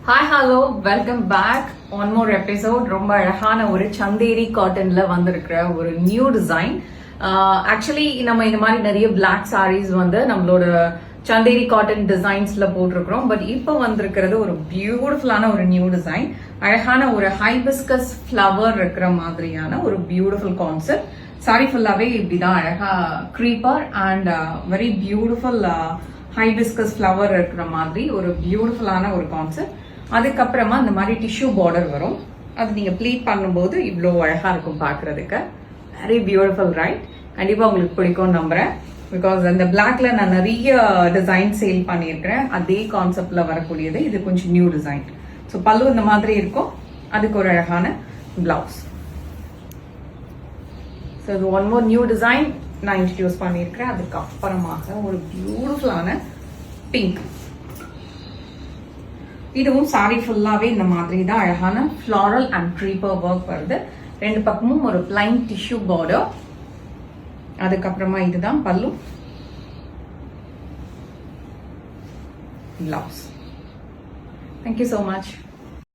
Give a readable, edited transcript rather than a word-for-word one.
Hi hello welcome back one more episode. ரொம்ப அழகான ஒரு சந்தேரி காட்டன்ல வந்திருக்கிற ஒரு நியூ டிசைன். ஆக்சுவலி நம்ம இந்த மாதிரி நிறைய பிளாக் சாரீஸ் வந்து நம்மளோட சந்தேரி காட்டன் டிசைன்ஸ்ல போட்டிருக்கிறோம். பட் இப்போ வந்திருக்கிறது ஒரு பியூட்டிஃபுல்லான ஒரு நியூ டிசைன். அழகான ஒரு ஹைபிஸ்கஸ் ஃபிளவர் இருக்கிற மாதிரியான ஒரு பியூட்டிஃபுல் கான்செப்ட். சாரி ஃபுல்லாவே இப்படிதான் அழகா creeper and very beautiful hibiscus flower இருக்கிற மாதிரி ஒரு பியூட்டிஃபுல்லான ஒரு கான்செப்ட். அதுக்கப்புறமா இந்த மாதிரி டிஷ்யூ பார்டர் வரும். அது நீங்க ப்ளீட் பண்ணும்போது இவ்வளோ அழகா இருக்கும் பார்க்கறதுக்கு. Very beautiful right. கண்டிப்பா உங்களுக்கு பிடிக்கும் நம்புறேன். பிகாஸ் அந்த பிளாக்ல நான் நிறைய டிசைன் சேல் பண்ணியிருக்கிறேன். அதே கான்செப்ட்ல வரக்கூடியது. இது கொஞ்சம் நியூ டிசைன். ஸோ பல்லு இந்த மாதிரி இருக்கும். அதுக்கு ஒரு அழகான பிளவுஸ். ஸோ இது ஒன் மோர் நியூ டிசைன் நான் இன்ட்ரடியூஸ் பண்ணியிருக்கிறேன். அதுக்கப்புறமாக ஒரு பியூட்டிஃபுல்லான பிங்க். இதுவும் சாரி ஃபுல்லாவே இந்த மாதிரி தான் அழகான ஃப்ளாரல் அண்ட் க்ரீப்பர் ஒர்க் வருது. ரெண்டு பக்கமும் ஒரு பிளைன் டிஷ்யூ பார்டர். அதுக்கப்புறமா இதுதான் பல்லு, பிளவுஸ். Thank you so much.